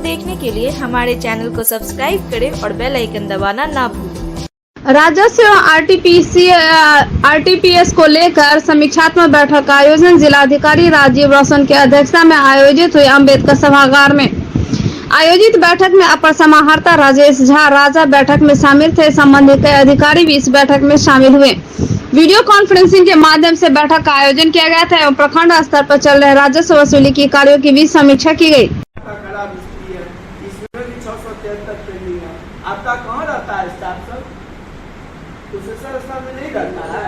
देखने के लिए हमारे चैनल को सब्सक्राइब करें और बेल आइकन दबाना ना भूलें। राजस्व आरटीपीएस को लेकर समीक्षात्मक बैठक का आयोजन जिलाधिकारी राजीव रोशन की अध्यक्षता में आयोजित हुई। अम्बेडकर सभागार में आयोजित बैठक में अपर समाहर्ता राजेश झा राजा बैठक में शामिल थे। संबंधित अधिकारी भी इस बैठक में शामिल हुए। वीडियो कॉन्फ्रेंसिंग के माध्यम से बैठक का आयोजन किया गया था एवं प्रखंड स्तर पर चल रहे राजस्व वसूली की कार्यों की भी समीक्षा की गई। आपका कहाँ रहता है स्टाफ सब? प्रोसेसर स्टाफ में नहीं रहता है,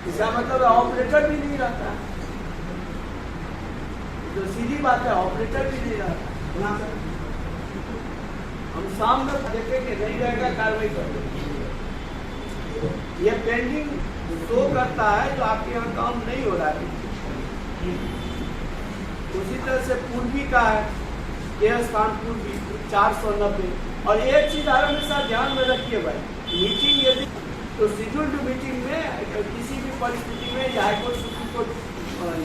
इसका मतलब ऑपरेटर भी नहीं रहता है। तो सीधी बात है, ऑपरेटर भी नहीं रहता। हम शाम तक देखेंगे, नहीं रहेगा कार्रवाई करेंगे। ये पेंडिंग शो करता है जो आपके यहाँ काम नहीं हो रहा है। उसी तरह से पूर्वी का है, यह स्थान पूर्वी 490। और एक चीज हमेशा ध्यान में रखिए भाई, मीटिंग यदि तो शेड्यूल्ड मीटिंग में किसी भी परिस्थिति में या हाईकोर्ट सुप्रीम कोर्ट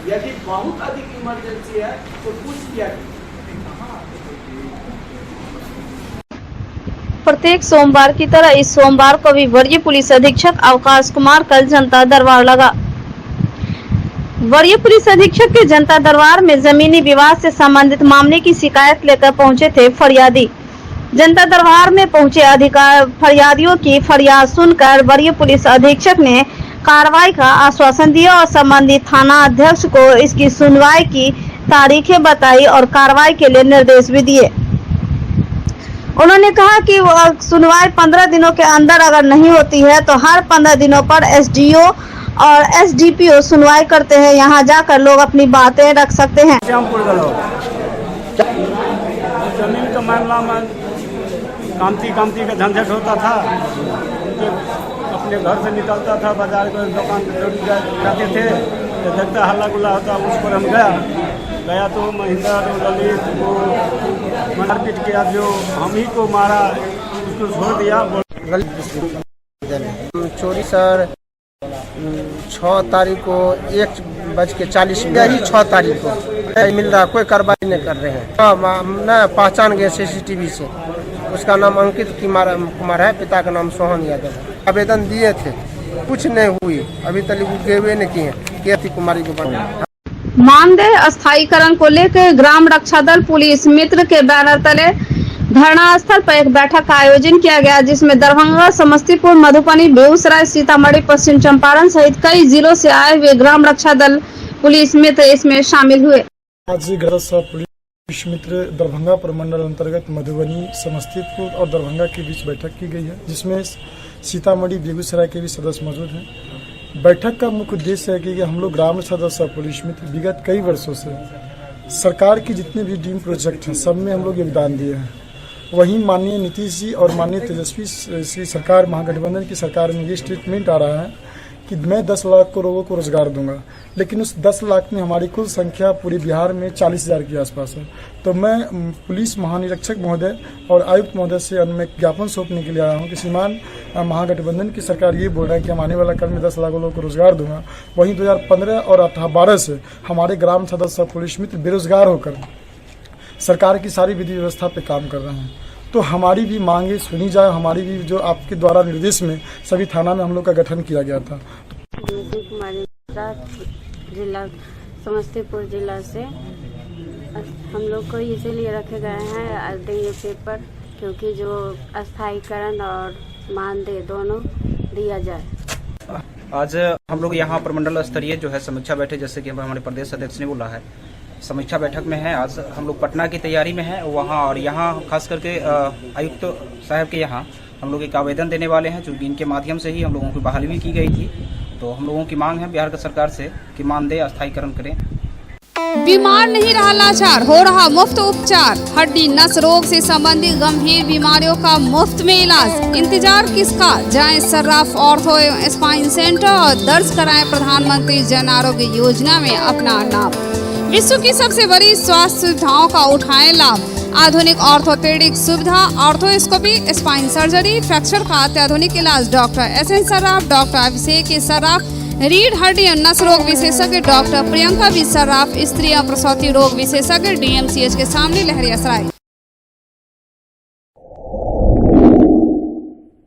यदि बहुत अधिक इमरजेंसी है तो पूछ लिया। प्रत्येक सोमवार की तरह इस सोमवार को भी वरीय पुलिस अधीक्षक अवकाश कुमार कल जनता दरबार लगा। वरीय पुलिस अधीक्षक के जनता दरबार में जमीनी विवाद से संबंधित मामले की शिकायत लेकर पहुंचे थे फरियादी। जनता दरबार में पहुंचे फरियादियों की फरियाद सुनकर वरीय पुलिस अधीक्षक ने कार्रवाई का आश्वासन दिया और संबंधित थाना अध्यक्ष को इसकी सुनवाई की तारीखें बताई और कार्रवाई के लिए निर्देश भी दिए। उन्होंने कहा कि सुनवाई 15 दिनों के अंदर अगर नहीं होती है तो हर 15 दिनों पर एसडीओ और एसडीपीओ सुनवाई करते हैं। यहाँ जाकर लोग अपनी बातें रख सकते हैं। जमीन का मामला में कामती का झंझट होता था। अपने घर से निकलता था, बाजार को दुकान जाते थे तो देखता हल्ला गुल्ला होता, उस पर हम गया तो महिंद्रा ललित को मारपीट किया, जो हम ही को मारा, उसको छोड़ दिया। चोरी सर 6 तारीख को 1:40 ही 6 तारीख को मिल रहा, कोई कार्रवाई नहीं कर रहे हैं। न पहचान गए सीसीटीवी से, उसका नाम अंकित कुमार है, पिता का नाम सोहन यादव है। आवेदन दिए थे, कुछ नहीं हुई, अभी तक गिरवे नहीं किए। केती कुमारी को मानदेय अस्थायीकरण को लेकर ग्राम रक्षा दल पुलिस मित्र के बैनर तले धरना स्थल पर एक बैठक का आयोजन किया गया, जिसमें दरभंगा, समस्तीपुर, मधुबनी, बेगूसराय, सीतामढ़ी, पश्चिम चंपारण सहित कई जिलों से आए हुए ग्राम रक्षा दल पुलिस मित्र इसमें शामिल हुए। आज पुलिस मित्र दरभंगा प्रमंडल अंतर्गत मधुबनी, समस्तीपुर और दरभंगा के बीच बैठक की गई है, जिसमें सीतामढ़ी, बेगूसराय के भी सदस्य मौजूद हैं। बैठक का मुख्य उद्देश्य है कि हम लोग ग्राम सदस्य पुलिस मित्र विगत कई वर्षों से सरकार की जितने भी ड्रीम प्रोजेक्ट हैं सब में हम लोग योगदान दिए हैं। वहीं माननीय नीतीश जी और माननीय तेजस्वी श्री सरकार, महागठबंधन की सरकार में ये स्टेटमेंट आ रहा है कि मैं 10 लाख को लोगों को रोजगार दूंगा, लेकिन उस 10 लाख में हमारी कुल संख्या पूरे बिहार में 40,000 के आसपास है। तो मैं पुलिस महानिरीक्षक महोदय और आयुक्त महोदय से मैं ज्ञापन सौंपने के लिए आया हूं कि श्रीमान महागठबंधन की सरकार ये बोल रहा है कि हम आने वाला कल में 10 लाख लोगों को रोजगार दूंगा। वहीं 2015 और 12 से हमारे ग्राम सदस्य पुलिस मित्र बेरोजगार होकर सरकार की सारी विधि व्यवस्था पे काम कर रहे हैं। तो हमारी भी मांगे सुनी जाए, हमारी भी जो आपके द्वारा निर्देश में सभी थाना में हम लोग का गठन किया गया था। जिला समस्तीपुर जिला से हम लोग को इसीलिए रखे गए हैं देंगे पेपर, क्योंकि जो अस्थायीकरण और मानदेय दोनों दिया जाए। आज हम लोग यहाँ प्रमंडल स्तरीय जो है समीक्षा बैठक, जैसे कि हमारे प्रदेश अध्यक्ष ने बोला है, समीक्षा बैठक में है। आज हम लोग पटना की तैयारी में है वहाँ, और यहाँ खास करके आयुक्त साहब के यहाँ हम लोग एक आवेदन देने वाले हैं, जो इनके माध्यम से ही हम लोगों की बहाली भी की गई थी। तो हम लोगों की मांग है बिहार सरकार से कि मानदेय अस्थायीकरण करें। बीमार नहीं रहा लाचार, हो रहा मुफ्त उपचार। हड्डी नस रोग से संबंधित गंभीर बीमारियों का मुफ्त में इलाज। इंतजार किसका, जाएं सर्राफ ऑर्थो एवं स्पाइन सेंटर और दर्ज कराएं प्रधानमंत्री जन आरोग्य योजना में अपना नाम। विश्व की सबसे बड़ी स्वास्थ्य सुविधाओं का उठाएं लाभ। आधुनिक ऑर्थोपेडिक सुविधा, ऑर्थोस्कोपी, स्पाइन सर्जरी, फ्रैक्चर का अत्याधुनिक इलाज। डॉक्टर SN सर्राफ, डॉक्टर अभिषेक सर्राफ, रीढ़ हड्डी और नस रोग विशेषज्ञ डॉक्टर प्रियंका बी सर्राफ, स्त्री और प्रसूति रोग विशेषज्ञ DMCH के सामने Laheriasarai.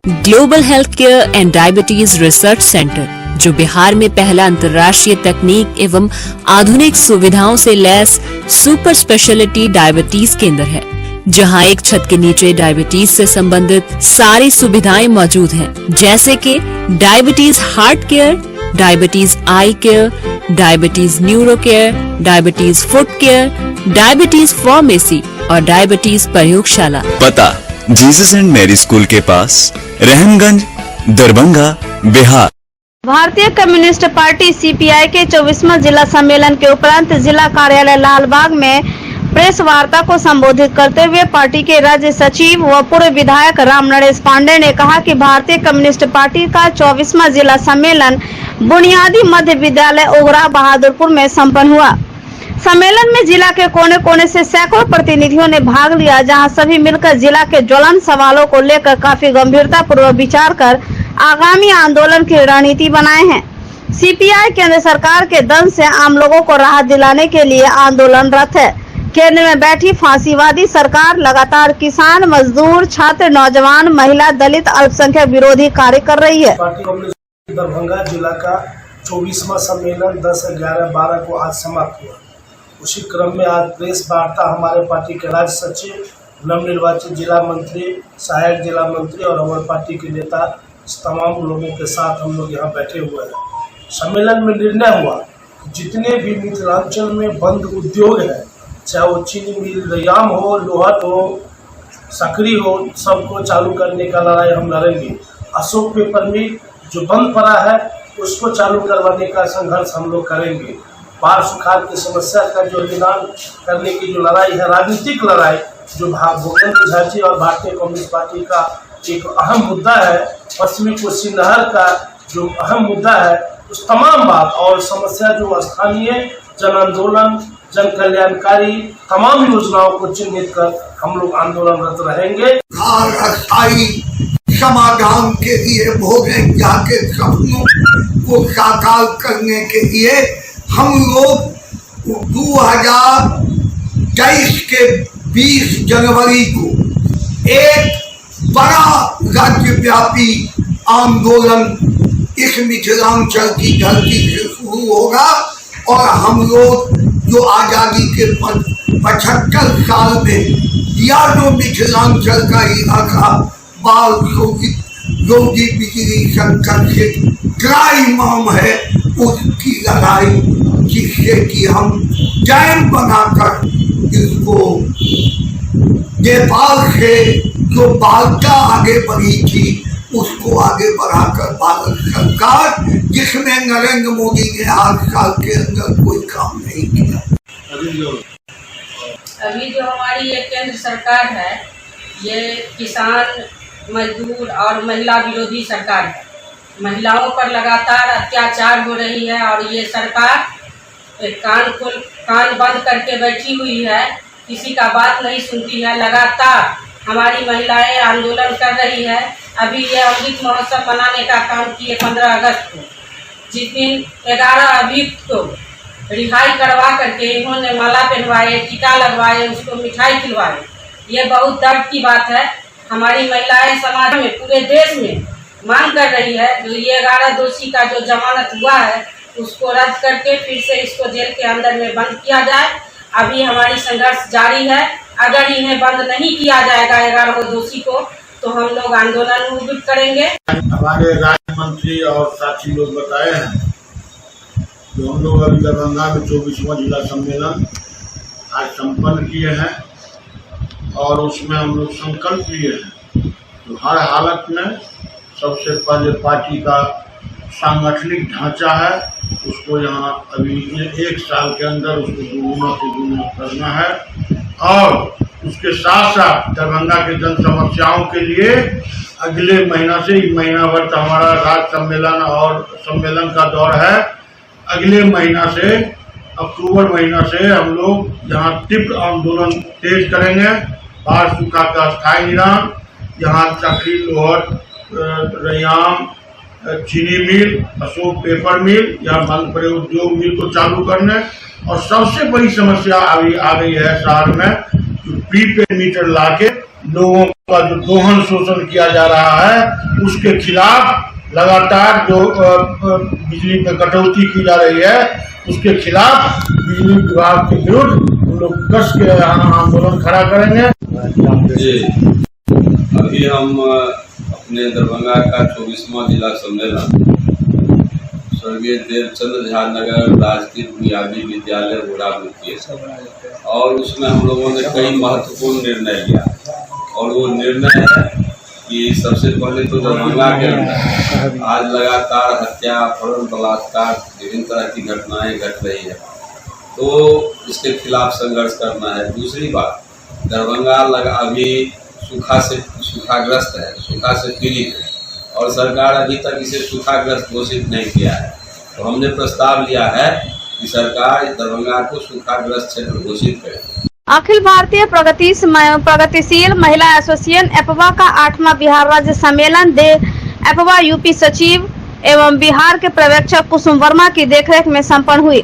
Global health care and diabetes research centre, जो बिहार में पहला अंतर्राष्ट्रीय तकनीक एवं आधुनिक सुविधाओं से लैस सुपर स्पेशलिटी डायबिटीज केंद्र है, जहां एक छत के नीचे डायबिटीज से संबंधित सारी सुविधाएं मौजूद हैं, जैसे कि diabetes heart care, diabetes eye care, diabetes neuro care, diabetes foot care, diabetes pharmacy और डायबिटीज प्रयोगशाला। पता जीसस एंड मैरी स्कूल के पास, रहमगंज, दरभंगा, बिहार। भारतीय कम्युनिस्ट पार्टी CPI के 24वां जिला सम्मेलन के उपरांत जिला कार्यालय लालबाग में प्रेस वार्ता को संबोधित करते हुए पार्टी के राज्य सचिव व पूर्व विधायक राम नरेश पांडे ने कहा कि भारतीय कम्युनिस्ट पार्टी का 24वां जिला सम्मेलन बुनियादी मध्य विद्यालय ओगरा बहादुरपुर में संपन्न हुआ। सम्मेलन में जिला के कोने कोने से सैकड़ों प्रतिनिधियों ने भाग लिया, जहां सभी मिलकर जिला के ज्वलंत सवालों को लेकर काफी गंभीरता पूर्वक विचार कर आगामी आंदोलन की रणनीति बनाए हैं। CPI केंद्र सरकार के दंश से आम लोगों को राहत दिलाने के लिए आंदोलनरत है। केंद्र में बैठी फांसीवादी सरकार लगातार किसान, मजदूर, छात्र, नौजवान, महिला, दलित, अल्पसंख्यक विरोधी कार्य कर रही है। पार्टी कम्युनिस्ट दरभंगा जिला का 24वां सम्मेलन 10/11/12 को आज समाप्त हुआ। उसी क्रम में आज प्रेस वार्ता हमारे पार्टी के राज्य सचिव, नवनिर्वाचित जिला मंत्री, सहायक जिला मंत्री और हमारे पार्टी के नेता तमाम लोगों के साथ हम लोग यहाँ बैठे हुए हैं। सम्मेलन में निर्णय हुआ कि जितने भी मिथिलांचल में बंद उद्योग है, चाहे वो चीनी मिल, रयाम हो, लोहट हो, सकरी हो, सबको चालू करने का लड़ाई हम लड़ेंगे। अशोक पेपर मिल जो बंद पड़ा है उसको चालू करवाने का संघर्ष हम लोग करेंगे। बाढ़ सुखाड़ की समस्या का जो निदान करने की जो लड़ाई है, राजनीतिक लड़ाई, जो भूपेंद्र झाजी और भारतीय कम्युनिस्ट पार्टी का एक अहम मुद्दा है, पश्चिमी कोसी नहर का जो अहम मुद्दा है, उस तमाम बात और समस्या जो स्थानीय जन आंदोलन, जन कल्याणकारी तमाम योजनाओं को चिन्हित कर हम लोग आंदोलनरत रहेंगे। अस्थायी समाधान के लिए भोजन के सपनों को साकार करने के लिए हम लोग 2023 के 20 जनवरी को एक बड़ा राज्यव्यापी आंदोलन इस मिथिलांचल की धरती से शुरू होगा और हम लोग जो आज़ादी के 75 साल में या जो मिथिलांचल का इलाका बाल शोषित योगी बिजली संकट से त्राईमाम है, उसकी लड़ाई जिससे कि हम डैम बनाकर इसको नेपाल से जो वार्ता आगे बढ़ी थी उसको आगे बढ़ाकर भारत सरकार, जिसमें नरेंद्र मोदी ने 8 साल के अंदर कोई काम नहीं किया। अभी जो हमारी ये केंद्र सरकार है, ये किसान, मजदूर और महिला विरोधी सरकार है। महिलाओं पर लगातार अत्याचार हो रही है और ये सरकार कान बंद करके बैठी हुई है, किसी का बात नहीं सुनती है। लगातार हमारी महिलाएं आंदोलन कर रही है। अभी ये अमृत महोत्सव मनाने का काम किए 15 अगस्त को, जिस दिन 11 अभियुक्त को रिहाई करवा करके इन्होंने माला पहनवाए, टीका लगवाए, उसको मिठाई खिलवाए। ये बहुत दर्द की बात है। हमारी महिलाएं समाज में, पूरे देश में मांग कर रही है जो ये 11 दोषी का जो जमानत हुआ है उसको रद्द करके फिर से इसको जेल के अंदर में बंद किया जाए। अभी हमारी संघर्ष जारी है। अगर इन्हें बंद नहीं किया जाएगा 11 दोषी को, तो हम लोग आंदोलन उग्र करेंगे। हमारे राज्य मंत्री और साथी लोग बताए हैं जो हम लोग अभी दरभंगा में 24वां जिला सम्मेलन आज संपन्न किए हैं और उसमें हम लोग संकल्प लिए हैं तो हर हालत में सबसे पहले पार्टी का सांगठनिक ढांचा है उसको यहाँ अभी 1 साल के अंदर उसको दुगुना से दुगुना करना है और उसके साथ साथ दरभंगा के जन समस्याओं के लिए अगले महीना से महीना भर तो हमारा राज्य सम्मेलन और सम्मेलन का दौर है। अगले महीना से अक्टूबर महीना से हम लोग यहाँ तीव्र आंदोलन तेज करेंगे। बाढ़ सूखा का स्थायी निदान, यहाँ चक्री, लोहट, रैयाम, चीनी मिल, अशोक पेपर मिल या बंद पड़े उद्योग मिल को चालू करने, और सबसे बड़ी समस्या अभी आ गई है शहर में, जो प्रीपेड मीटर लाके लोगों का जो दोहन शोषण किया जा रहा है उसके खिलाफ लगातार जो बिजली में कटौती की जा रही है उसके खिलाफ बिजली विभाग के विरुद्ध हम लोग कस के आंदोलन खड़ा करेंगे। जी, अभी हम अपने दरभंगा का 24वां जिला सम्मेलन स्वर्गीय देवचंद्र झा नगर राजकीय बुनियादी विद्यालय बुढ़ा में किए, और उसमें हम लोगों ने कई महत्वपूर्ण निर्णय लिया, और वो निर्णय है कि सबसे पहले तो दरभंगा के अंदर आज लगातार हत्या, अपहरण, बलात्कार, विभिन्न तरह की घटनाएं घट रही है, तो इसके खिलाफ संघर्ष करना है। दूसरी बात, दरभंगा अभी सूखाग्रस्त है, सूखा से पीड़ित है, और सरकार अभी तक इसे सूखाग्रस्त घोषित नहीं किया है। तो हमने प्रस्ताव लिया है कि सरकार दरभंगा को सूखाग्रस्त क्षेत्र घोषित करे। अखिल भारतीय प्रगतिशील महिला एसोसिएशन एपवा का 8वां बिहार राज्य सम्मेलन एपवा यूपी सचिव एवं बिहार के पर्यवेक्षक कुसुम वर्मा की देखरेख में संपन्न हुई।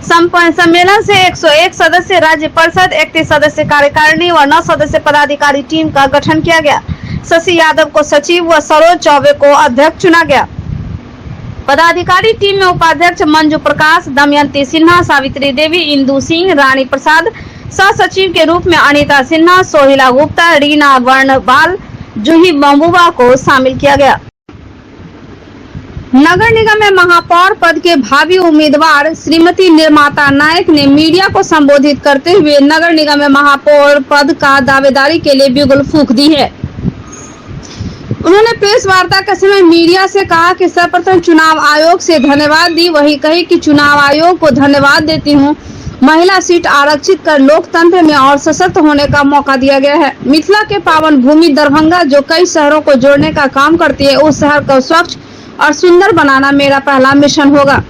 सम्मेलन से 101 सदस्य राज्य परिषद, 31 सदस्य कार्यकारिणी व 9 सदस्य पदाधिकारी टीम का गठन किया गया। शशि यादव को सचिव व सरोज चौबे को अध्यक्ष चुना गया। पदाधिकारी टीम में उपाध्यक्ष मंजू प्रकाश, दमयंती सिन्हा, सावित्री देवी, इंदु सिंह, रानी प्रसाद, सह सचिव के रूप में अनीता सिन्हा, सोहिला गुप्ता, रीना वर्णबाल, जूही महबूबा को शामिल किया गया। नगर निगम में महापौर पद के भावी उम्मीदवार श्रीमती निर्माता नायक ने मीडिया को संबोधित करते हुए नगर निगम में महापौर पद का दावेदारी के लिए बिगुल फूंक दी है। उन्होंने प्रेस वार्ता के समय मीडिया से कहा कि सर्वप्रथम चुनाव आयोग से धन्यवाद दी, वही कही कि चुनाव आयोग को धन्यवाद देती हूं, महिला सीट आरक्षित कर लोकतंत्र में और सशक्त होने का मौका दिया गया है। मिथिला के पावन भूमि दरभंगा जो कई शहरों को जोड़ने का काम करती है, उस शहर को स्वच्छ और सुंदर बनाना मेरा पहला मिशन होगा।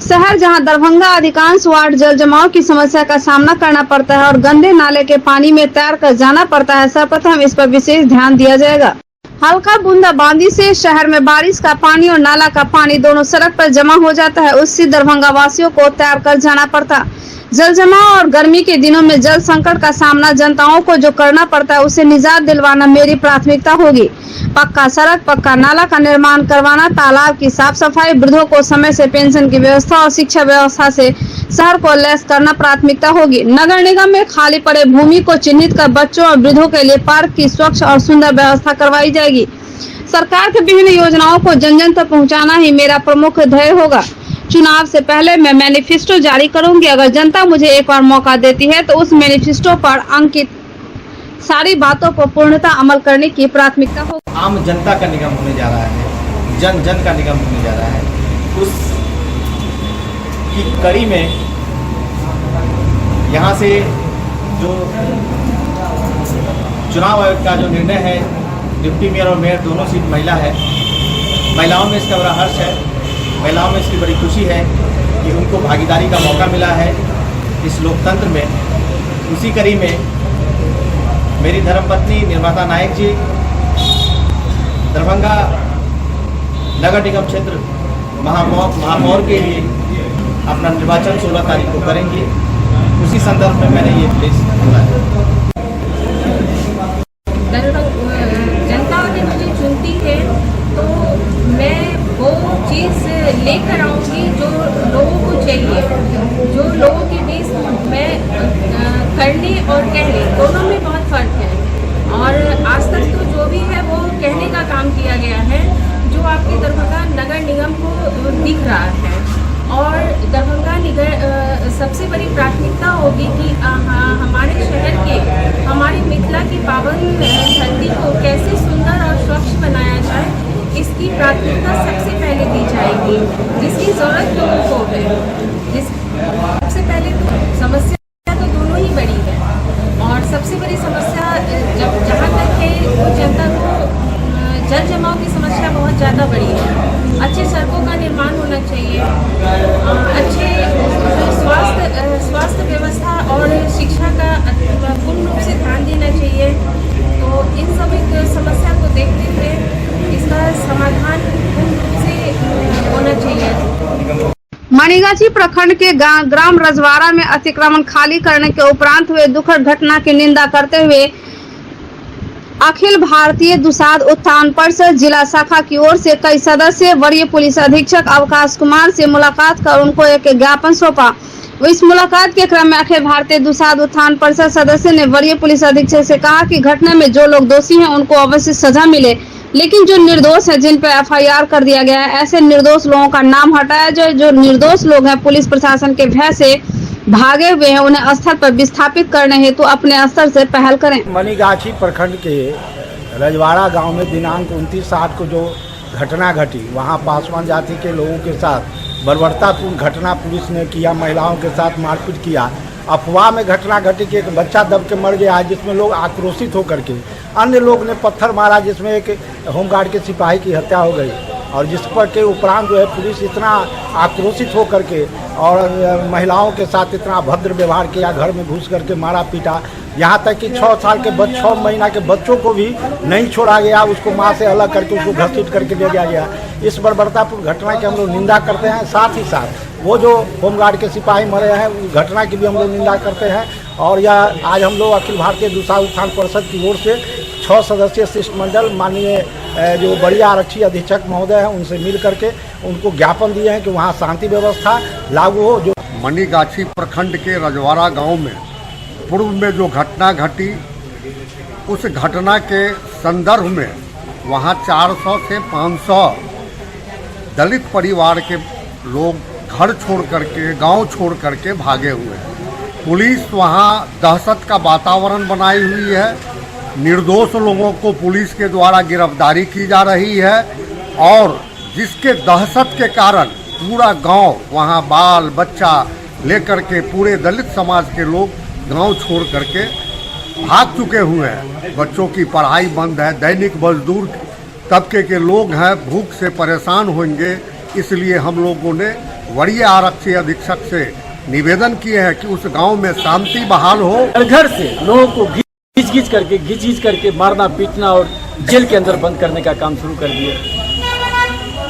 शहर जहां दरभंगा अधिकांश वार्ड जल जमाव की समस्या का सामना करना पड़ता है और गंदे नाले के पानी में तैर कर जाना पड़ता है, सर्वप्रथम इस पर विशेष ध्यान दिया जाएगा। हल्का बूंदाबांदी से शहर में बारिश का पानी और नाला का पानी दोनों सड़क पर जमा हो जाता है, उससे दरभंगा वासियों को तैर कर जाना पड़ता। जल जमाव और गर्मी के दिनों में जल संकट का सामना जनताओं को जो करना पड़ता है, उससे निजात दिलवाना मेरी प्राथमिकता होगी। पक्का सड़क, पक्का नाला का निर्माण करवाना, तालाब की साफ सफाई, वृद्धों को समय से पेंशन की व्यवस्था और शिक्षा व्यवस्था से शहर को लैस करना प्राथमिकता होगी। नगर निगम में खाली पड़े भूमि को चिन्हित कर बच्चों और वृद्धों के लिए पार्क की स्वच्छ और सुंदर व्यवस्था करवाई जाएगी। सरकार की विभिन्न योजनाओं को जन जन तक पहुँचाना ही मेरा प्रमुख ध्येय होगा। चुनाव से पहले मैं मैनिफेस्टो जारी करूंगी। अगर जनता मुझे एक बार मौका देती है तो उस मैनिफेस्टो पर अंकित सारी बातों पर पूर्णतः अमल करने की प्राथमिकता होगी। आम जनता का निगम होने जा रहा है, जन जन का निगम होने जा रहा है। उस की कड़ी में यहाँ से जो चुनाव आयोग का जो निर्णय है, डिप्टी मेयर और मेयर दोनों सीट महिला है। महिलाओं में इसका बड़ा हर्ष है, महिलाओं में इसकी बड़ी खुशी है कि उनको भागीदारी का मौका मिला है इस लोकतंत्र में। उसी कड़ी में मेरी धर्मपत्नी निर्माता नायक जी दरभंगा नगर निगम क्षेत्र महापौर के लिए अपना निर्वाचन 16 तारीख को करेंगी। उसी संदर्भ में मैंने ये प्लेस बोला है। जनता ने मुझे चुनती है तो मैं वो चीज़ लेकर आऊँगी जो लोगों को चाहिए, जो लोगों के बीच में करने और कहने दोनों में बहुत फर्क है। और आज तक तो जो भी है वो कहने का काम किया गया है, जो आपके दरभंगा नगर निगम को दिख रहा है। और दरभंगा निगम सबसे बड़ी प्राथमिकता होगी कि हमारे शहर के, हमारे मिथिला की पावन धरती को कैसे सुंदर और स्वच्छ बनाया जाए, इसकी प्राथमिकता सबसे पहले दी जाएगी, जिसकी ज़रूरत लोगों को है। सबसे पहले तो समस्या तो दोनों ही बड़ी है, और सबसे बड़ी समस्या जहाँ तक है वो जनता को जल जमाव की समस्या बहुत ज़्यादा बड़ी है। अच्छे सड़कों का निर्माण होना चाहिए, अच्छे स्वास्थ्य व्यवस्था और शिक्षा का पूर्ण रूप से ध्यान देना चाहिए। तो इन सभी समस्या को देखते हुए इसका समाधान पूर्ण रूप से मणिगाछी प्रखंड के ग्राम रजवाड़ा में अतिक्रमण खाली करने के उपरांत हुए दुखद घटना की निंदा करते हुए अखिल भारतीय दुसाध उत्थान परिषद जिला शाखा की ओर से कई सदस्य वरीय पुलिस अधीक्षक अवकाश कुमार से मुलाकात कर उनको एक ज्ञापन सौंपा। इस मुलाकात के क्रम में अखिल भारतीय दुसाध उत्थान परिषद सदस्य ने वरीय पुलिस अधीक्षक से कहा कि घटना में जो लोग दोषी हैं उनको अवश्य सजा मिले, लेकिन जो निर्दोष हैं जिन पर FIR कर दिया गया है ऐसे निर्दोष लोगों का नाम हटाया जाए। जो निर्दोष लोग हैं पुलिस प्रशासन के भय से भागे हुए हैं उन्हें स्थल पर विस्थापित करने हेतु अपने स्तर से पहल करें। मणिगाछी प्रखंड के रजवाड़ा गांव में दिनांक 29/8 को जो घटना घटी, वहां पासवान जाति के लोगों के साथ बर्बरतापूर्ण घटना पुलिस ने किया, महिलाओं के साथ मारपीट किया। अफवाह में घटना घटी कि एक बच्चा दब के मर गया, जिसमें लोग आक्रोशित होकर के अन्य लोग ने पत्थर मारा, जिसमें एक होमगार्ड के सिपाही की हत्या हो गई और जिस पर के उपरांत जो है पुलिस इतना आक्रोशित होकर के और महिलाओं के साथ इतना अभद्र व्यवहार किया, घर में घुस करके मारा पीटा, यहाँ तक कि 6 महीना के बच्चों को भी नहीं छोड़ा गया, उसको माँ से अलग करके उसको घसीट करके ले जाया गया। इस बर्बरतापूर्ण घटना की हम लोग निंदा करते हैं। साथ ही साथ वो जो होमगार्ड के सिपाही मरे हैं उस घटना की भी हम लोग निंदा करते हैं। और यह आज हम लोग अखिल भारतीय दुसाध उत्थान परिषद की ओर से 6 सदस्यीय शिष्टमंडल माननीय जो वरीय आरक्षी अधीक्षक महोदय हैं उनसे मिल करके उनको ज्ञापन दिए हैं कि वहाँ शांति व्यवस्था लागू हो। जो मणिगाछी प्रखंड के रजवाड़ा गांव में पूर्व में जो घटना घटी, उस घटना के संदर्भ में वहाँ 400 से 500 दलित परिवार के लोग घर छोड़ करके, गांव छोड़ करके भागे हुए हैं। पुलिस वहाँ दहशत का वातावरण बनाई हुई है, निर्दोष लोगों को पुलिस के द्वारा गिरफ्तारी की जा रही है और जिसके दहशत के कारण पूरा गांव वहाँ बाल बच्चा लेकर के पूरे दलित समाज के लोग गांव छोड़ करके भाग चुके हुए हैं। बच्चों की पढ़ाई बंद है, दैनिक मजदूर तबके के लोग हैं, भूख से परेशान होंगे। इसलिए हम लोगों ने वरीय आरक्षी अधीक्षक से निवेदन किए हैं कि उस गांव में शांति बहाल हो। घर से लोगों को घिच करके मारना पीटना और जेल के अंदर बंद करने का काम शुरू कर दिया।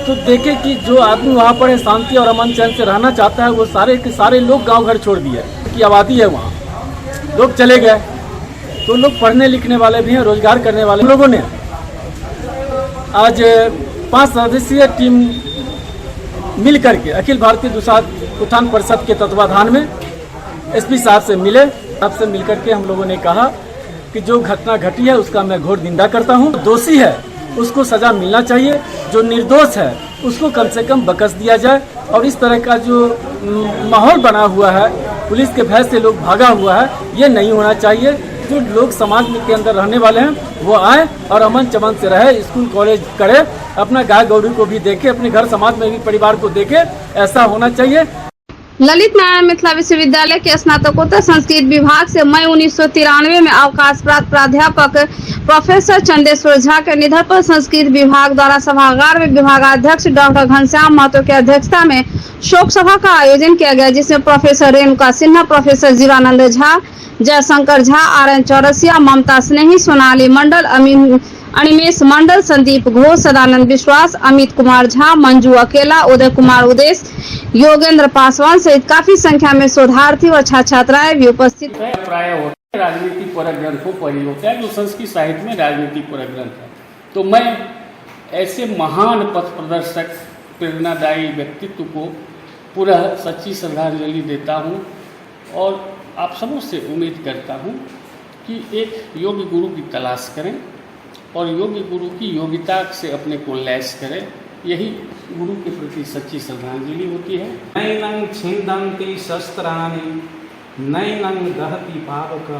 तो देखे कि जो आदमी वहाँ पर शांति और अमन चैन से रहना चाहता है वो सारे के सारे लोग गांव घर छोड़ दिए कि आबादी है वहाँ, लोग चले गए। तो लोग पढ़ने लिखने वाले भी हैं, रोजगार करने वाले लोगों ने आज 5 सदस्यीय टीम मिल करके अखिल भारतीय दुसाध उत्थान परिषद के तत्वाधान में SP साहब से मिले। साहब से मिल करके हम लोगों ने कहा कि जो घटना घटी है उसका मैं घोर निंदा करता हूँ। दोषी है उसको सजा मिलना चाहिए, जो निर्दोष है उसको कम से कम बख्श दिया जाए। और इस तरह का जो माहौल बना हुआ है, पुलिस के भय से लोग भागा हुआ है, ये नहीं होना चाहिए। जो लोग समाज में के अंदर रहने वाले हैं वो आए और अमन चमन से रहे, स्कूल कॉलेज करे, अपना गाय गौरी को भी देखे, अपने घर समाज में भी परिवार को देखे, ऐसा होना चाहिए। ललित नारायण मिथिला विश्वविद्यालय के स्नातकोत्तर संस्कृत विभाग से मई 1993 में अवकाश प्राप्त प्राध्यापक प्रोफेसर चंदेश्वर झा के निधन पर संस्कृत विभाग द्वारा सभागार में विभागाध्यक्ष डॉक्टर घनश्याम महतो की अध्यक्षता में शोक सभा का आयोजन किया गया, जिसमें professor Renuka Sinha, professor Jeevanand Jha, Jayshankar Jha, RN Chaurasia, Mamta Snehi, Sonali Mandal, Animesh Mandal, Sandeep Ghosh, Sadanand Vishwas, Amit Kumar Jha, Manju अकेला, उदय कुमार उदेश, योगेंद्र पासवान सहित काफी संख्या में शोधार्थी और छात्र छात्राएं भी उपस्थित हैं। प्राय होते राजनीतिक परक ग्रंथ को पढ़ी होता है जो संस्कृत साहित्य में राजनीतिक परक ग्रंथ है। तो मैं ऐसे महान पथ प्रदर्शक प्रेरणादायी व्यक्तित्व को पुनः सच्ची श्रद्धांजलि देता हूँ और आप सबों से उम्मीद करता हूँ कि एक योग्य गुरु की तलाश करें और योग्य गुरु की योग्यता से अपने को लैस करें। यही गुरु के प्रति सच्ची श्रद्धांजलि होती है। नैनं छिन्दन्ति शस्त्राणि नैनं दहति पावक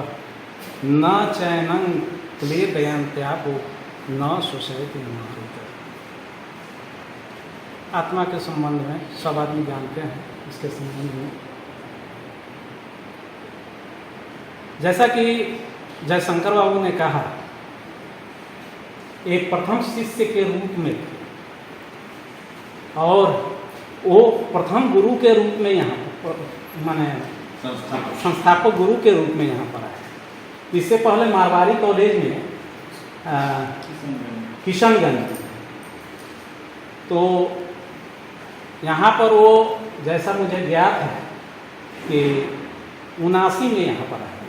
न चैनं क्लेदयन्त्यापो न शोषयति मारुत। आत्मा के संबंध में सब आदमी जानते हैं। इसके संबंध में जैसा कि जयशंकर बाबू ने कहा, एक प्रथम शिष्य के रूप में और वो प्रथम गुरु के रूप में यहाँ माने संस्थापक गुरु के रूप में यहाँ पर आए। इससे पहले मारवाड़ी कॉलेज में किशनगंज तो यहाँ पर वो जैसा मुझे ज्ञात है कि 79 में यहाँ पर आया।